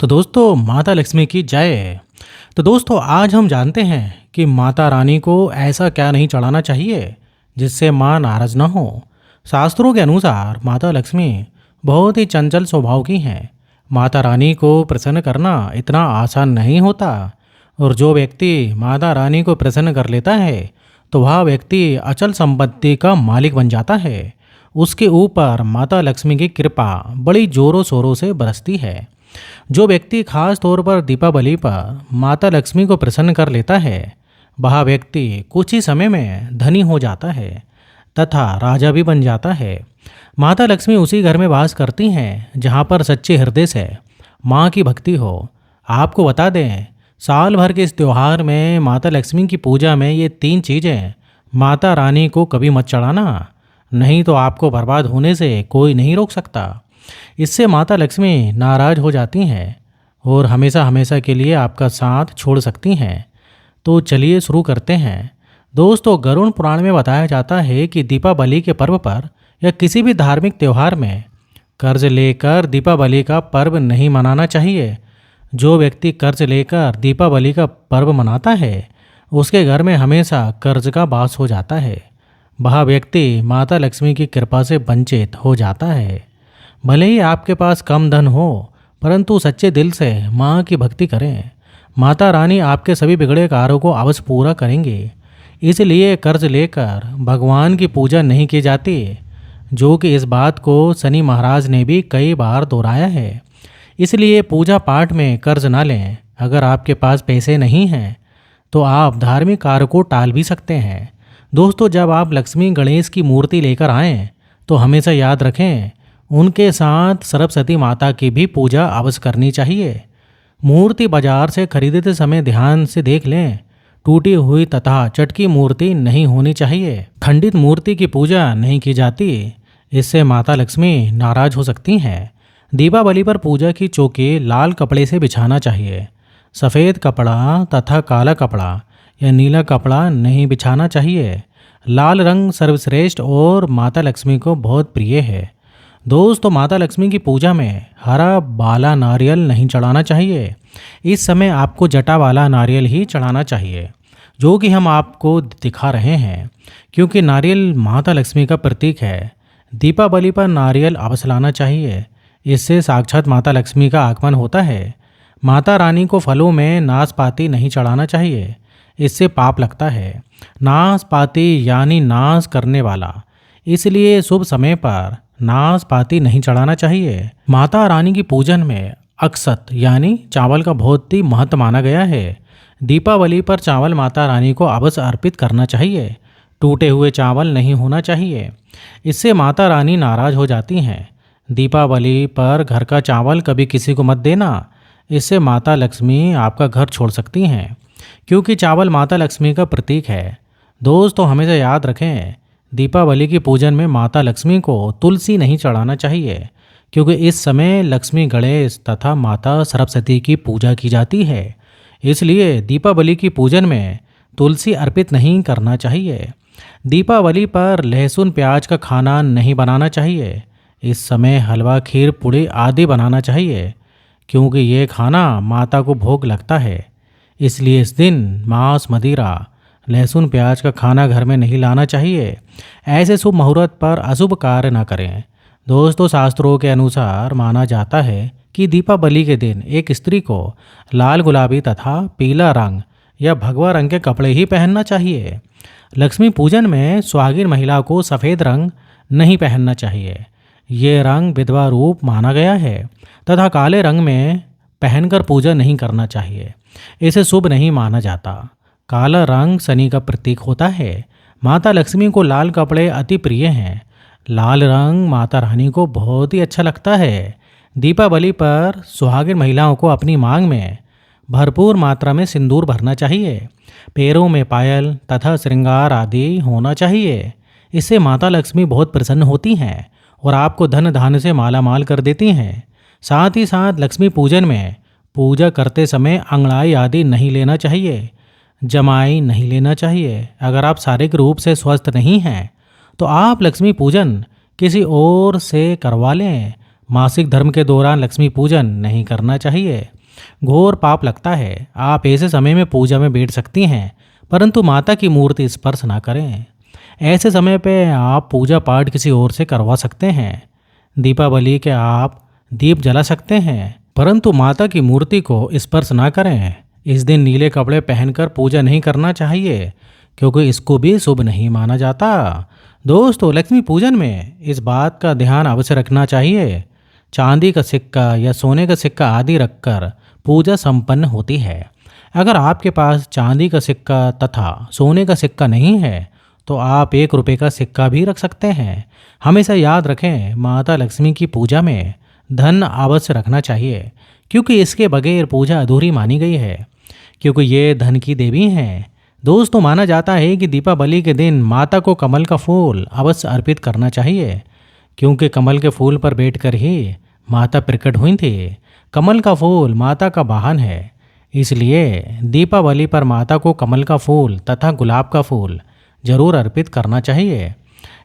तो दोस्तों माता लक्ष्मी की जय। तो दोस्तों आज हम जानते हैं कि माता रानी को ऐसा क्या नहीं चढ़ाना चाहिए जिससे माँ नाराज ना हो। शास्त्रों के अनुसार माता लक्ष्मी बहुत ही चंचल स्वभाव की हैं। माता रानी को प्रसन्न करना इतना आसान नहीं होता, और जो व्यक्ति माता रानी को प्रसन्न कर लेता है तो वह व्यक्ति अचल संपत्ति का मालिक बन जाता है। उसके ऊपर माता लक्ष्मी की कृपा बड़ी जोरों शोरों से बरसती है। जो व्यक्ति खास तौर पर दीपावली पर माता लक्ष्मी को प्रसन्न कर लेता है, वह व्यक्ति कुछ ही समय में धनी हो जाता है तथा राजा भी बन जाता है। माता लक्ष्मी उसी घर में वास करती हैं जहाँ पर सच्चे हृदय से माँ की भक्ति हो। आपको बता दें, साल भर के इस त्यौहार में माता लक्ष्मी की पूजा में ये 3 चीज़ें माता रानी को कभी मत चढ़ाना, नहीं तो आपको बर्बाद होने से कोई नहीं रोक सकता। इससे माता लक्ष्मी नाराज हो जाती हैं और हमेशा हमेशा के लिए आपका साथ छोड़ सकती हैं। तो चलिए शुरू करते हैं। दोस्तों, गरुड़ पुराण में बताया जाता है कि दीपावली के पर्व पर या किसी भी धार्मिक त्यौहार में कर्ज लेकर दीपावली का पर्व नहीं मनाना चाहिए। जो व्यक्ति कर्ज लेकर दीपावली का पर्व मनाता है उसके घर में हमेशा कर्ज का वास हो जाता है। वह व्यक्ति माता लक्ष्मी की कृपा से वंचित हो जाता है। भले ही आपके पास कम धन हो, परंतु सच्चे दिल से माँ की भक्ति करें। माता रानी आपके सभी बिगड़े कार्यों को अवश्य पूरा करेंगे। इसलिए कर्ज लेकर भगवान की पूजा नहीं की जाती, जो कि इस बात को शनि महाराज ने भी कई बार दोहराया है। इसलिए पूजा पाठ में कर्ज ना लें। अगर आपके पास पैसे नहीं हैं तो आप धार्मिक कार्य को टाल भी सकते हैं। दोस्तों, जब आप लक्ष्मी गणेश की मूर्ति लेकर आएँ तो हमेशा याद रखें, उनके साथ सरस्वती माता की भी पूजा अवश्य करनी चाहिए। मूर्ति बाजार से खरीदते समय ध्यान से देख लें, टूटी हुई तथा चटकी मूर्ति नहीं होनी चाहिए। खंडित मूर्ति की पूजा नहीं की जाती, इससे माता लक्ष्मी नाराज हो सकती हैं। दीपावली पर पूजा की चौकी लाल कपड़े से बिछाना चाहिए। सफ़ेद कपड़ा तथा काला कपड़ा या नीला कपड़ा नहीं बिछाना चाहिए। लाल रंग सर्वश्रेष्ठ और माता लक्ष्मी को बहुत प्रिय है। दोस्तों, माता लक्ष्मी की पूजा में हरा बाला नारियल नहीं चढ़ाना चाहिए। इस समय आपको जटा वाला नारियल ही चढ़ाना चाहिए, जो कि हम आपको दिखा रहे हैं, क्योंकि नारियल माता लक्ष्मी का प्रतीक है। दीपावली पर नारियल अवश्य लाना चाहिए, इससे साक्षात माता लक्ष्मी का आगमन होता है। माता रानी को फलों में नाशपाती नहीं चढ़ाना चाहिए, इससे पाप लगता है। नाशपाती यानी नाश करने वाला, इसलिए शुभ समय पर नाशपाती नहीं चढ़ाना चाहिए। माता रानी की पूजन में अक्षत यानी चावल का बहुत ही महत्व माना गया है। दीपावली पर चावल माता रानी को अवश्य अर्पित करना चाहिए। टूटे हुए चावल नहीं होना चाहिए, इससे माता रानी नाराज हो जाती हैं। दीपावली पर घर का चावल कभी किसी को मत देना, इससे माता लक्ष्मी आपका घर छोड़ सकती हैं, क्योंकि चावल माता लक्ष्मी का प्रतीक है। दोस्तों, हमेशा याद रखें, दीपावली की पूजन में माता लक्ष्मी को तुलसी नहीं चढ़ाना चाहिए, क्योंकि इस समय लक्ष्मी गणेश तथा माता सरस्वती की पूजा की जाती है। इसलिए दीपावली की पूजन में तुलसी अर्पित नहीं करना चाहिए। दीपावली पर लहसुन प्याज का खाना नहीं बनाना चाहिए। इस समय हलवा खीर पूड़ी आदि बनाना चाहिए, क्योंकि ये खाना माता को भोग लगता है। इसलिए इस दिन मांस मदिरा लहसुन प्याज का खाना घर में नहीं लाना चाहिए। ऐसे शुभ मुहूर्त पर अशुभ कार्य न करें। दोस्तों, शास्त्रों के अनुसार माना जाता है कि दीपावली के दिन एक स्त्री को लाल गुलाबी तथा पीला रंग या भगवा रंग के कपड़े ही पहनना चाहिए। लक्ष्मी पूजन में सुहागिन महिला को सफ़ेद रंग नहीं पहनना चाहिए। ये रंग विधवा रूप माना गया है तथा काले रंग में पहनकर पूजा नहीं करना चाहिए, इसे शुभ नहीं माना जाता। काला रंग शनि का प्रतीक होता है। माता लक्ष्मी को लाल कपड़े अति प्रिय हैं। लाल रंग माता रानी को बहुत ही अच्छा लगता है। दीपावली पर सुहागिन महिलाओं को अपनी मांग में भरपूर मात्रा में सिंदूर भरना चाहिए। पैरों में पायल तथा श्रृंगार आदि होना चाहिए। इससे माता लक्ष्मी बहुत प्रसन्न होती हैं और आपको धन धान्य से माला माल कर देती हैं। साथ ही साथ लक्ष्मी पूजन में पूजा करते समय अंगड़ाई आदि नहीं लेना चाहिए, जमाई नहीं लेना चाहिए। अगर आप शारीरिक रूप से स्वस्थ नहीं हैं तो आप लक्ष्मी पूजन किसी और से करवा लें। मासिक धर्म के दौरान लक्ष्मी पूजन नहीं करना चाहिए। घोर पाप लगता है। आप ऐसे समय में पूजा में बैठ सकती हैं, परंतु माता की मूर्ति स्पर्श ना करें। ऐसे समय पे आप पूजा पाठ किसी और से करवा सकते हैं। दीपावली के आप दीप जला सकते हैं, परंतु माता की मूर्ति को स्पर्श ना करें। इस दिन नीले कपड़े पहनकर पूजा नहीं करना चाहिए, क्योंकि इसको भी शुभ नहीं माना जाता। दोस्तों, लक्ष्मी पूजन में इस बात का ध्यान अवश्य रखना चाहिए। चांदी का सिक्का या सोने का सिक्का आदि रखकर पूजा संपन्न होती है। अगर आपके पास चांदी का सिक्का तथा सोने का सिक्का नहीं है, तो आप 1 रुपये का सिक्का भी रख सकते हैं। हमेशा याद रखें, माता लक्ष्मी की पूजा में धन अवश्य रखना चाहिए, क्योंकि इसके बगैर पूजा अधूरी मानी गई है, क्योंकि ये धन की देवी हैं। दोस्तों, माना जाता है कि दीपावली के दिन माता को कमल का फूल अवश्य अर्पित करना चाहिए, क्योंकि कमल के फूल पर बैठकर ही माता प्रकट हुई थी। कमल का फूल माता का वाहन है, इसलिए दीपावली पर माता को कमल का फूल तथा गुलाब का फूल जरूर अर्पित करना चाहिए।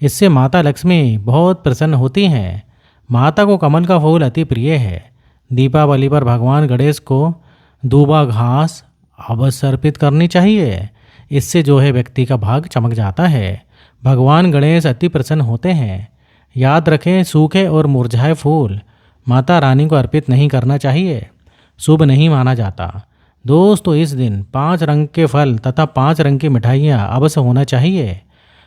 इससे माता लक्ष्मी बहुत प्रसन्न होती हैं। माता को कमल का फूल अति प्रिय है। दीपावली पर भगवान गणेश को दूबा घास अवश्य अर्पित करनी चाहिए। इससे जो है व्यक्ति का भाग चमक जाता है। भगवान गणेश अति प्रसन्न होते हैं। याद रखें, सूखे और मुरझाए फूल माता रानी को अर्पित नहीं करना चाहिए, शुभ नहीं माना जाता। दोस्तों, इस दिन 5 रंग के फल तथा 5 रंग की मिठाइयाँ अवश्य होना चाहिए।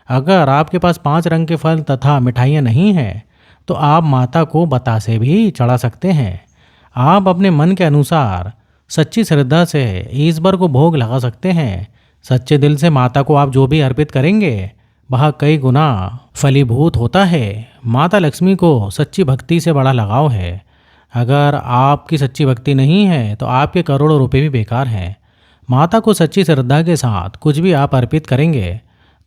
अगर आपके पास 5 रंग के फल तथा मिठाइयाँ नहीं हैं, तो आप माता को बतासे भी चढ़ा सकते हैं। आप अपने मन के अनुसार सच्ची श्रद्धा से ईश्वर को भोग लगा सकते हैं। सच्चे दिल से माता को आप जो भी अर्पित करेंगे, वह कई गुना फलीभूत होता है। माता लक्ष्मी को सच्ची भक्ति से बड़ा लगाव है। अगर आपकी सच्ची भक्ति नहीं है, तो आपके करोड़ों रुपए भी बेकार हैं। माता को सच्ची श्रद्धा के साथ कुछ भी आप अर्पित करेंगे,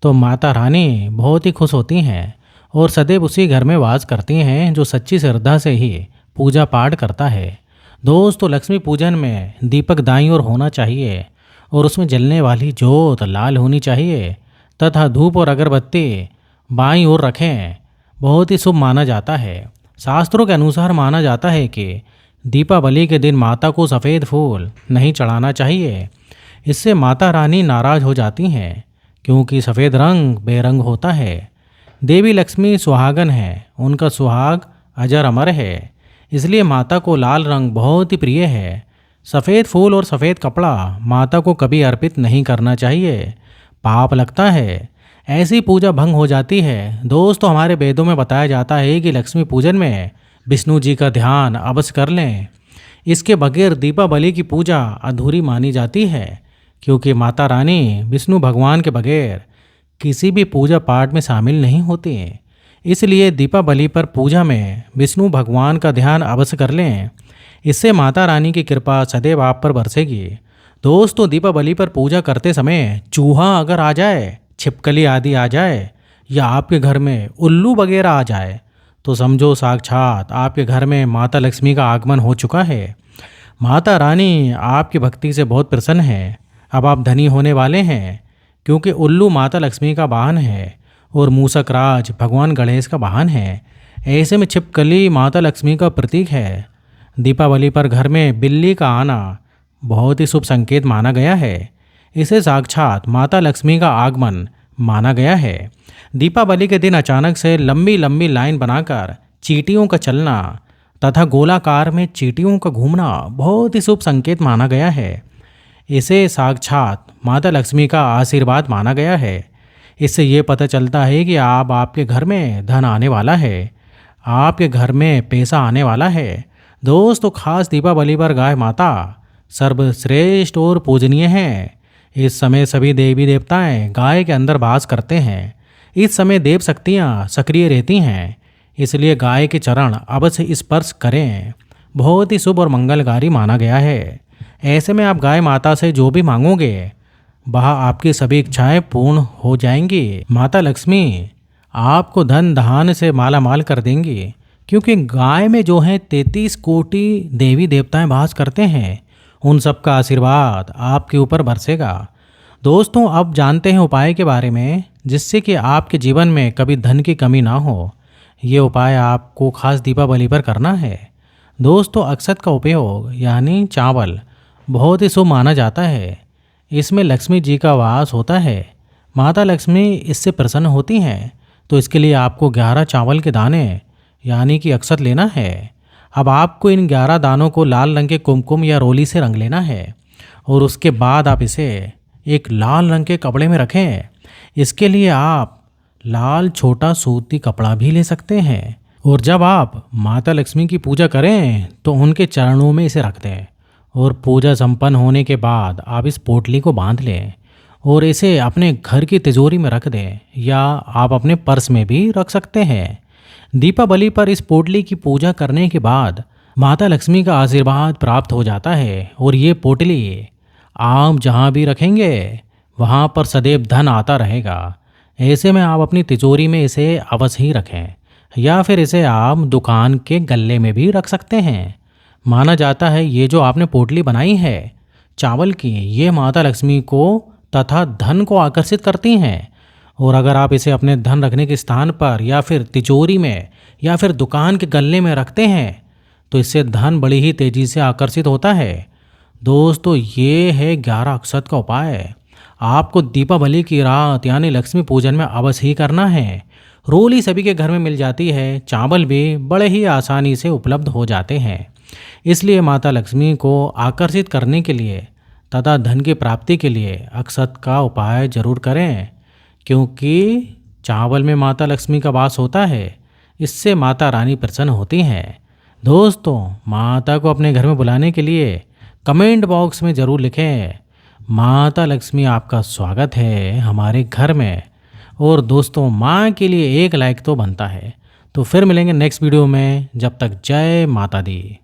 तो माता रानी बहुत ही खुश होती हैं और सदैव उसी घर में वास करती हैं जो सच्ची श्रद्धा से ही पूजा पाठ करता है। दोस्तों, लक्ष्मी पूजन में दीपक दाईं ओर होना चाहिए और उसमें जलने वाली जोत लाल होनी चाहिए तथा धूप और अगरबत्ती बाईं ओर रखें। बहुत ही शुभ माना जाता है। शास्त्रों के अनुसार माना जाता है कि दीपावली के दिन माता को सफ़ेद फूल नहीं चढ़ाना चाहिए। इससे माता रानी नाराज हो जाती हैं, क्योंकि सफ़ेद रंग बेरंग होता है। देवी लक्ष्मी सुहागन है, उनका सुहाग अजर अमर है, इसलिए माता को लाल रंग बहुत ही प्रिय है। सफ़ेद फूल और सफ़ेद कपड़ा माता को कभी अर्पित नहीं करना चाहिए, पाप लगता है। ऐसी पूजा भंग हो जाती है। दोस्तों, हमारे वेदों में बताया जाता है कि लक्ष्मी पूजन में विष्णु जी का ध्यान अवश्य कर लें। इसके बगैर दीपावली की पूजा अधूरी मानी जाती है, क्योंकि माता रानी विष्णु भगवान के बगैर किसी भी पूजा पाठ में शामिल नहीं होती। इसलिए दीपावली पर पूजा में विष्णु भगवान का ध्यान अवश्य कर लें। इससे माता रानी की कृपा सदैव आप पर बरसेगी। दोस्तों, दीपावली पर पूजा करते समय चूहा अगर आ जाए, छिपकली आदि आ जाए, या आपके घर में उल्लू वगैरह आ जाए, तो समझो साक्षात आपके घर में माता लक्ष्मी का आगमन हो चुका है। माता रानी आपकी भक्ति से बहुत प्रसन्न है। अब आप धनी होने वाले हैं, क्योंकि उल्लू माता लक्ष्मी का वाहन है और मूसक राज भगवान गणेश का वाहन है। ऐसे में छिपकली माता लक्ष्मी का प्रतीक है। दीपावली पर घर में बिल्ली का आना बहुत ही शुभ संकेत माना गया है। इसे साक्षात माता लक्ष्मी का आगमन माना गया है। दीपावली के दिन अचानक से लंबी लंबी लाइन बनाकर चींटियों का चलना तथा गोलाकार में चींटियों का घूमना बहुत ही शुभ संकेत माना गया है। इसे साक्षात माता लक्ष्मी का आशीर्वाद माना गया है। इससे ये पता चलता है कि आपके घर में धन आने वाला है, आपके घर में पैसा आने वाला है। दोस्तों, खास दीपावली पर गाय माता सर्वश्रेष्ठ और पूजनीय है। इस समय सभी देवी देवताएं गाय के अंदर वास करते हैं। इस समय देव शक्तियाँ सक्रिय रहती हैं, इसलिए गाय के चरण अवश्य स्पर्श करें। बहुत ही शुभ और मंगलकारी माना गया है। ऐसे में आप गाय माता से जो भी मांगोगे, वह आपकी सभी इच्छाएं पूर्ण हो जाएंगी। माता लक्ष्मी आपको धन धान से माला माल कर देंगी, क्योंकि गाय में जो है 33 कोटि देवी देवताएं वास करते हैं। उन सब का आशीर्वाद आपके ऊपर बरसेगा। दोस्तों, अब जानते हैं उपाय के बारे में, जिससे कि आपके जीवन में कभी धन की कमी ना हो। ये उपाय आपको खास दीपावली पर करना है। दोस्तों, अक्षत का उपयोग यानी चावल बहुत ही शुभ माना जाता है। इसमें लक्ष्मी जी का वास होता है। माता लक्ष्मी इससे प्रसन्न होती हैं। तो इसके लिए आपको 11 चावल के दाने यानी कि अक्षत लेना है। अब आपको इन 11 दानों को लाल रंग के कुमकुम या रोली से रंग लेना है और उसके बाद आप इसे एक लाल रंग के कपड़े में रखें। इसके लिए आप लाल छोटा सूती कपड़ा भी ले सकते हैं। और जब आप माता लक्ष्मी की पूजा करें तो उनके चरणों में इसे रख दें और पूजा संपन्न होने के बाद आप इस पोटली को बांध लें और इसे अपने घर की तिजोरी में रख दें या आप अपने पर्स में भी रख सकते हैं। दीपावली पर इस पोटली की पूजा करने के बाद माता लक्ष्मी का आशीर्वाद प्राप्त हो जाता है और ये पोटली आप जहाँ भी रखेंगे वहाँ पर सदैव धन आता रहेगा। ऐसे में आप अपनी तिजोरी में इसे अवश्य ही रखें या फिर इसे आप दुकान के गल्ले में भी रख सकते हैं। माना जाता है ये जो आपने पोटली बनाई है चावल की, ये माता लक्ष्मी को तथा धन को आकर्षित करती हैं। और अगर आप इसे अपने धन रखने के स्थान पर या फिर तिजोरी में या फिर दुकान के गल्ले में रखते हैं तो इससे धन बड़ी ही तेजी से आकर्षित होता है। दोस्तों, ये है 11 अक्षत का उपाय। आपको दीपावली की रात यानी लक्ष्मी पूजन में अवश्य ही करना है। रोली सभी के घर में मिल जाती है, चावल भी बड़े ही आसानी से उपलब्ध हो जाते हैं। इसलिए माता लक्ष्मी को आकर्षित करने के लिए तथा धन की प्राप्ति के लिए अक्षत का उपाय जरूर करें, क्योंकि चावल में माता लक्ष्मी का वास होता है। इससे माता रानी प्रसन्न होती हैं। दोस्तों, माता को अपने घर में बुलाने के लिए कमेंट बॉक्स में ज़रूर लिखें, माता लक्ष्मी आपका स्वागत है हमारे घर में। और दोस्तों, माँ के लिए एक लाइक तो बनता है। तो फिर मिलेंगे नेक्स्ट वीडियो में। जब तक जय माता दी।